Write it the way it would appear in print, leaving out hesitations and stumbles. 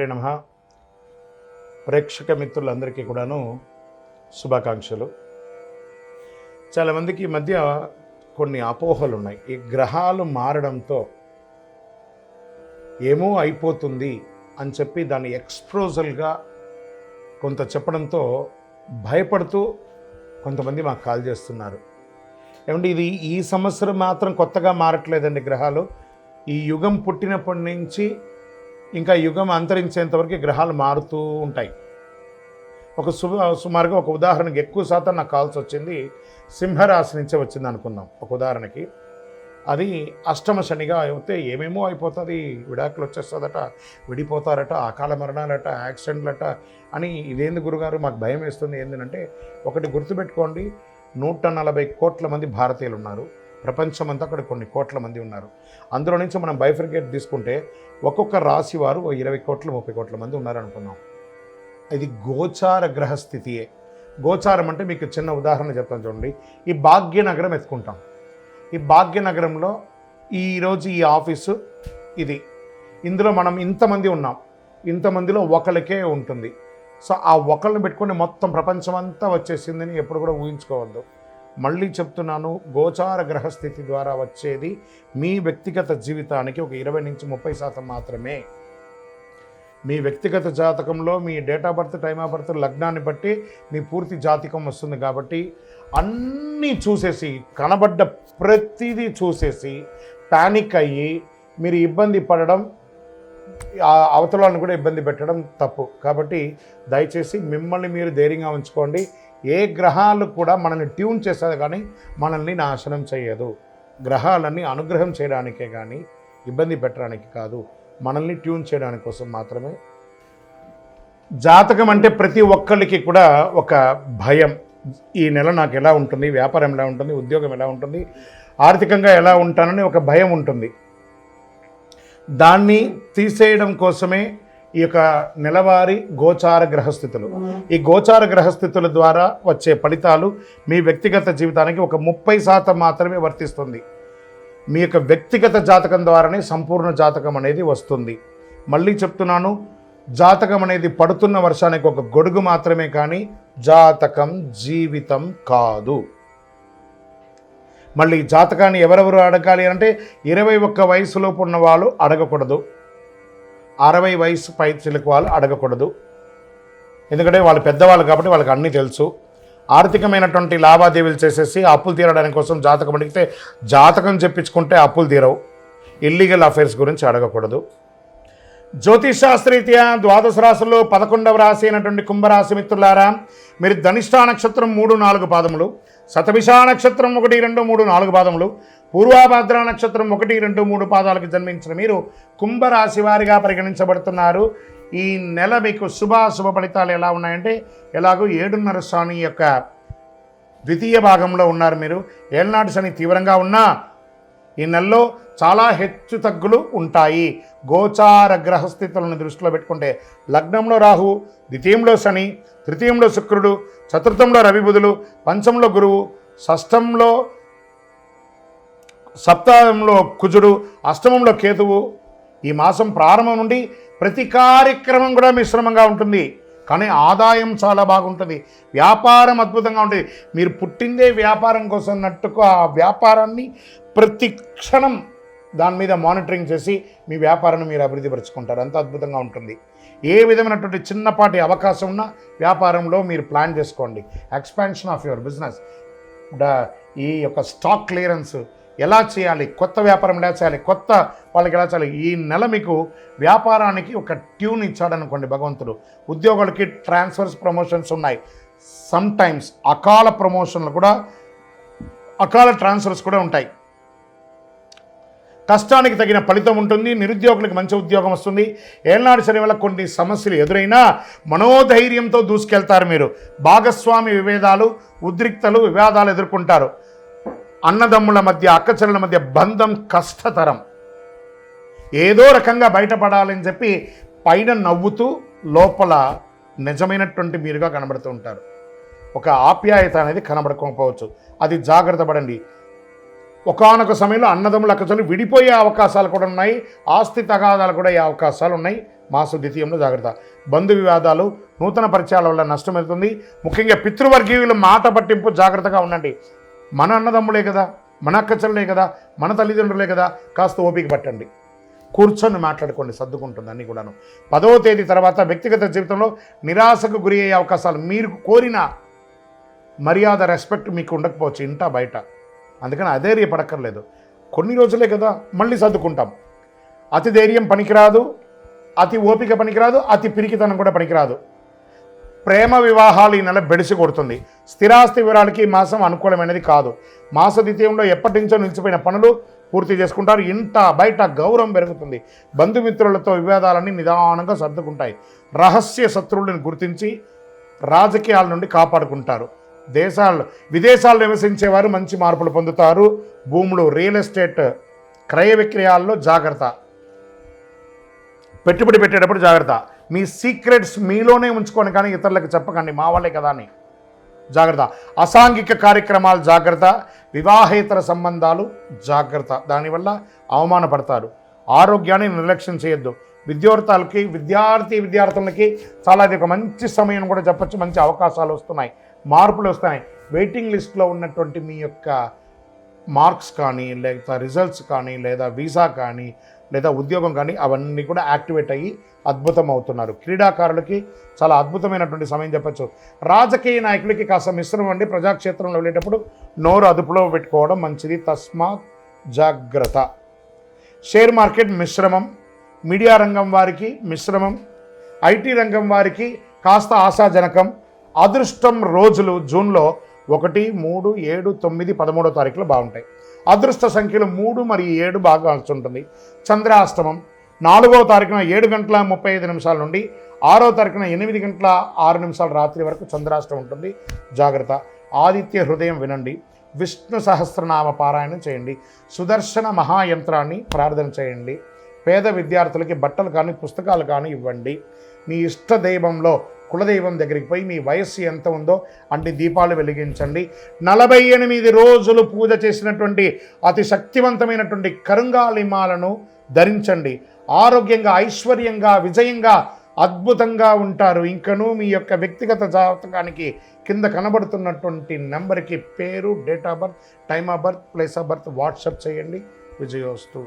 శ్రీమాత్రే నమః. ప్రేక్షక మిత్రులందరికీ కూడాను శుభాకాంక్షలు. చాలామందికి ఈ మధ్య కొన్ని అపోహలు ఉన్నాయి. ఈ గ్రహాలు మారడంతో ఏమో అయిపోతుంది అని చెప్పి దాన్ని ఎక్స్ప్రోజల్గా కొంత చెప్పడంతో భయపడుతూ కొంతమంది మాకు కాల్ చేస్తున్నారు. ఏమంటే ఇది ఈ సంవత్సరం మాత్రం కొత్తగా మారట్లేదండి గ్రహాలు. ఈ యుగం పుట్టినప్పటి నుంచి ఇంకా యుగం అంతరించేంతవరకు గ్రహాలు మారుతూ ఉంటాయి. సుమారుగా ఒక ఉదాహరణకి ఎక్కువ శాతం నాకు కాల్స్ వచ్చింది సింహరాశి నుంచే వచ్చింది అనుకుందాం. ఒక ఉదాహరణకి అది అష్టమ శనిగా అయితే ఏమేమో అయిపోతుంది, విడాకులు వచ్చేస్తుందట, విడిపోతారట, అకాల మరణాలట, యాక్సిడెంట్లట అని. ఇదేంది గురుగారు మాకు భయం వేస్తుంది ఏంటంటే, ఒకటి గుర్తుపెట్టుకోండి, 140 కోట్ల మంది భారతీయులు ఉన్నారు. ప్రపంచమంతా అక్కడ కొన్ని కోట్ల మంది ఉన్నారు. అందులో నుంచి మనం బైఫర్కేట్ తీసుకుంటే ఒక్కొక్క రాశి వారు 20 కోట్ల 30 కోట్ల మంది ఉన్నారనుకున్నాం. ఇది గోచార గ్రహస్థితియే. గోచారం అంటే మీకు చిన్న ఉదాహరణ చెప్తాను చూడండి. ఈ భాగ్యనగరం ఎత్తుకుంటాం. ఈ భాగ్యనగరంలో ఈరోజు ఈ ఆఫీసు ఇది, ఇందులో మనం ఇంతమంది ఉన్నాం. ఇంతమందిలో ఒకరికే ఉంటుంది. సో ఆ ఒకరిని పెట్టుకొని మొత్తం ప్రపంచం అంతా వచ్చేసిందని ఎప్పుడు కూడా ఊహించుకోవద్దు. మళ్ళీ చెప్తున్నాను, గోచార గ్రహస్థితి ద్వారా వచ్చేది మీ వ్యక్తిగత జీవితానికి ఒక 20 నుంచి 30% మాత్రమే. మీ వ్యక్తిగత జాతకంలో మీ date of birth, time of birth, లగ్నాన్ని బట్టి మీ పూర్తి జాతకం వస్తుంది. కాబట్టి అన్నీ చూసేసి, కనబడ్డ ప్రతిదీ చూసేసి ప్యానిక్ అయ్యి మీరు ఇబ్బంది పడడం, అవతలను కూడా ఇబ్బంది పెట్టడం తప్పు. కాబట్టి దయచేసి మిమ్మల్ని మీరు ధైర్యంగా ఉంచుకోండి. ఏ గ్రహాలు కూడా మనల్ని ట్యూన్ చేస్తుంది కానీ మనల్ని నాశనం చేయదు. గ్రహాలన్నీ అనుగ్రహం చేయడానికే కానీ ఇబ్బంది పెట్టడానికి కాదు, మనల్ని ట్యూన్ చేయడానికి కోసం మాత్రమే. జాతకం అంటే ప్రతి ఒక్కరికి కూడా ఒక భయం. ఈ నెల నాకు ఎలా ఉంటుంది, వ్యాపారం ఎలా ఉంటుంది, ఉద్యోగం ఎలా ఉంటుంది, ఆర్థికంగా ఎలా ఉంటానని ఒక భయం ఉంటుంది. దాన్ని తీసేయడం కోసమే ఈ యొక్క నెలవారీ గోచార గ్రహస్థితులు. ఈ గోచార గ్రహస్థితుల ద్వారా వచ్చే ఫలితాలు మీ వ్యక్తిగత జీవితానికి ఒక 30% మాత్రమే వర్తిస్తుంది. మీ యొక్క వ్యక్తిగత జాతకం ద్వారానే సంపూర్ణ జాతకం అనేది వస్తుంది. మళ్ళీ చెప్తున్నాను, జాతకం అనేది పడుతున్న వర్షానికి ఒక గొడుగు మాత్రమే, కానీ జాతకం జీవితం కాదు. మళ్ళీ జాతకాన్ని ఎవరెవరు అడగాలి అంటే 21 వయసులోపు ఉన్న వాళ్ళు అడగకూడదు, 60 వయసు పై చిలుకు వాళ్ళు అడగకూడదు. ఎందుకంటే వాళ్ళు పెద్దవాళ్ళు కాబట్టి వాళ్ళకి అన్నీ తెలుసు. ఆర్థికమైనటువంటి లావాదేవీలు చేసేసి అప్పులు తీరడానికి కోసం జాతకం అడిగితే, జాతకం చెప్పించుకుంటే అప్పులు తీరవు. ఇల్లీగల్ అఫైర్స్ గురించి అడగకూడదు. జ్యోతిషాస్త్రరీత్యా ద్వాదశ రాశుల్లో 11వ రాశి అయినటువంటి కుంభరాశి మిత్రులారా, మీరు ధనిష్ఠా నక్షత్రం 3-4 పాదములు, శతభిషా నక్షత్రం 1, 2, 3, 4 పాదములు, పూర్వాభాద్ర నక్షత్రం 1, 2, 3 పాదాలకు జన్మించిన మీరు కుంభరాశి వారిగా పరిగణించబడుతున్నారు. ఈ నెల మీకు శుభ ఫలితాలు ఎలా ఉన్నాయంటే, ఎలాగో 7.5 శని యొక్క ద్వితీయ భాగంలో ఉన్నారు మీరు. ఏళ్ళనాటి శని తీవ్రంగా ఉన్నా ఈ నెలలో చాలా హెచ్చు తగ్గులు ఉంటాయి. గోచార గ్రహస్థితులను దృష్టిలో పెట్టుకుంటే లగ్నంలో రాహు, ద్వితీయంలో శని, తృతీయంలో శుక్రుడు, చతుర్థంలో రవి బుధులు, పంచంలో గురువు, షష్టంలో సప్తమంలో కుజుడు, అష్టమంలో కేతువు. ఈ మాసం ప్రారంభం నుండి ప్రతి కార్యక్రమం కూడా మిశ్రమంగా ఉంటుంది, కానీ ఆదాయం చాలా బాగుంటుంది. వ్యాపారం అద్భుతంగా ఉంటుంది. మీరు పుట్టిందే వ్యాపారం కోసం అన్నట్టుకు ఆ వ్యాపారాన్ని ప్రతి క్షణం దాని మీద మానిటరింగ్ చేసి మీ వ్యాపారాన్ని మీరు అభివృద్ధి పరుచుకుంటారు. అంత అద్భుతంగా ఉంటుంది. ఏ విధమైనటువంటి చిన్నపాటి అవకాశం ఉన్న వ్యాపారంలో మీరు ప్లాన్ చేసుకోండి. ఎక్స్పాన్షన్ ఆఫ్ యువర్ బిజినెస్, ఈ యొక్క స్టాక్ క్లియరెన్స్ ఎలా చేయాలి, కొత్త వ్యాపారం ఎలా చేయాలి, కొత్త వాళ్ళకి ఎలా చేయాలి. ఈ నెల మీకు వ్యాపారానికి ఒక ట్యూన్ ఇచ్చాడనుకోండి భగవంతుడు. ఉద్యోగులకి ట్రాన్స్ఫర్స్, ప్రమోషన్స్ ఉన్నాయి. సమ్ టైమ్స్ అకాల ప్రమోషన్లు కూడా, అకాల ట్రాన్స్ఫర్స్ కూడా ఉంటాయి. కష్టానికి తగిన ఫలితం ఉంటుంది. నిరుద్యోగులకు మంచి ఉద్యోగం వస్తుంది. ఏళ్ళనాడు శని వల్ల కొన్ని సమస్యలు ఎదురైనా మనోధైర్యంతో దూసుకెళ్తారు మీరు. భాగస్వామి విభేదాలు, ఉద్రిక్తలు, వివాదాలు ఎదుర్కొంటారు. అన్నదమ్ముల మధ్య, అక్కచెల్లెల మధ్య బంధం కష్టతరం. ఏదో రకంగా బయటపడాలని చెప్పి పైన నవ్వుతూ లోపల నిజమైనటువంటి మీరుగా కనబడుతూ ఉంటారు. ఒక ఆప్యాయత అనేది కనబడకపోవచ్చు. అది జాగ్రత్త పడండి. ఒకానొక సమయంలో అన్నదమ్ముల అక్కచెల్లు విడిపోయే అవకాశాలు కూడా ఉన్నాయి, ఆస్తి తగాదాలు కూడా అయ్యే అవకాశాలు ఉన్నాయి. మాస ద్వితీయంలో జాగ్రత్త. బంధు వివాదాలు, నూతన పరిచయాల వల్ల నష్టం అవుతుంది. ముఖ్యంగా పితృవర్గీయుల మాట పట్టింపు జాగ్రత్తగా ఉండండి. మన అన్నదమ్ములే కదా, మన అక్కచెల్లే కదా, మన తల్లిదండ్రులే కదా, కాస్త ఓపిక పట్టండి, కూర్చొని మాట్లాడుకోండి, సర్దుకుంటుంది అన్నీ కూడాను. 10వ తేదీ తర్వాత వ్యక్తిగత జీవితంలో నిరాశకు గురి అయ్యే అవకాశాలు, మీరు కోరిన మర్యాద రెస్పెక్ట్ మీకు ఉండకపోవచ్చు ఇంటా బయట, అందుకని అధైర్యపడక్కర్లేదు. కొన్ని రోజులే కదా, మళ్ళీ సర్దుకుంటాం. అతి ధైర్యం పనికిరాదు, అతి ఓపిక పనికిరాదు, అతి పిరికితనం కూడా పనికిరాదు. ప్రేమ వివాహాలు ఈ నెల బెడిసి కొడుతుంది. స్థిరాస్తి వివరాలకి ఈ మాసం అనుకూలమైనది కాదు. మాస ద్వితీయంలో ఎప్పటి నుంచో నిలిచిపోయిన పనులు పూర్తి చేసుకుంటారు. ఇంట బయట గౌరవం పెరుగుతుంది. బంధుమిత్రులతో వివాదాలన్నీ నిదానంగా సర్దుకుంటాయి. రహస్య శత్రువులను గుర్తించి రాజకీయాల నుండి కాపాడుకుంటారు. విదేశాల్లో నివసించేవారు మంచి మార్పులు పొందుతారు. భూములు, రియల్ ఎస్టేట్ క్రయ విక్రయాల్లో జాగ్రత్త. పెట్టుబడి పెట్టేటప్పుడు జాగ్రత్త. మీ సీక్రెట్స్ మీలోనే ఉంచుకొని కానీ ఇతరులకు చెప్పకండి, మా వాళ్ళే కదా అని జాగ్రత్త. అసాంఘిక కార్యక్రమాలు జాగ్రత్త. వివాహేతర సంబంధాలు జాగ్రత్త, దానివల్ల అవమానపడతారు. ఆరోగ్యాన్ని నిర్లక్ష్యం చేయొద్దు. విద్యార్థులకి చాలా ఇది ఒక మంచి సమయం కూడా చెప్పచ్చు. మంచి అవకాశాలు వస్తున్నాయి, మార్పులు వస్తున్నాయి. వెయిటింగ్ లిస్ట్లో ఉన్నటువంటి మీ యొక్క మార్క్స్ కానీ, లేదా రిజల్ట్స్ కానీ, లేదా వీసా కానీ, లేదా ఉద్యోగం కానీ, అవన్నీ కూడా యాక్టివేట్ అయ్యి అద్భుతం అవుతున్నారు. క్రీడాకారులకి చాలా అద్భుతమైనటువంటి సమయం చెప్పచ్చు. రాజకీయ నాయకులకి కాస్త మిశ్రమం అండి. ప్రజాక్షేత్రంలో వెళ్ళేటప్పుడు నోరు అదుపులో పెట్టుకోవడం మంచిది, తస్మాత్ జాగ్రత్త. షేర్ మార్కెట్ మిశ్రమం, మీడియా రంగం వారికి మిశ్రమం, ఐటీ రంగం వారికి కాస్త ఆశాజనకం. అదృష్టం రోజులు జూన్లో 1, 3, 7, 9, 13వ తారీఖులో బాగుంటాయి. అదృష్ట సంఖ్యలు 3 మరియు 7 బాగా ఉంటుంది. చంద్రాష్టమం 4వ తారీఖున 7:35 నుండి 6వ తారీఖున 8:06 రాత్రి వరకు చంద్రాష్టమం ఉంటుంది, జాగ్రత్త. ఆదిత్య హృదయం వినండి. విష్ణు సహస్రనామ పారాయణం చేయండి. సుదర్శన మహాయంత్రాన్ని ప్రార్థన చేయండి. పేద విద్యార్థులకి బట్టలు కానీ పుస్తకాలు కానీ ఇవ్వండి. మీ ఇష్ట దైవంలో కులదైవం దగ్గరికి పోయి మీ వయస్సు ఎంత ఉందో అన్ని దీపాలు వెలిగించండి. 48 రోజులు పూజ చేసినటువంటి అతి శక్తివంతమైనటువంటి కరుంగాలిమాలను ధరించండి. ఆరోగ్యంగా, ఐశ్వర్యంగా, విజయంగా, అద్భుతంగా ఉంటారు. ఇంకనూ మీ యొక్క వ్యక్తిగత జాతకానికి కింద కనబడుతున్నటువంటి నెంబర్కి పేరు, date of birth, time of birth, place of birth WhatsApp చేయండి. విజయోస్తు.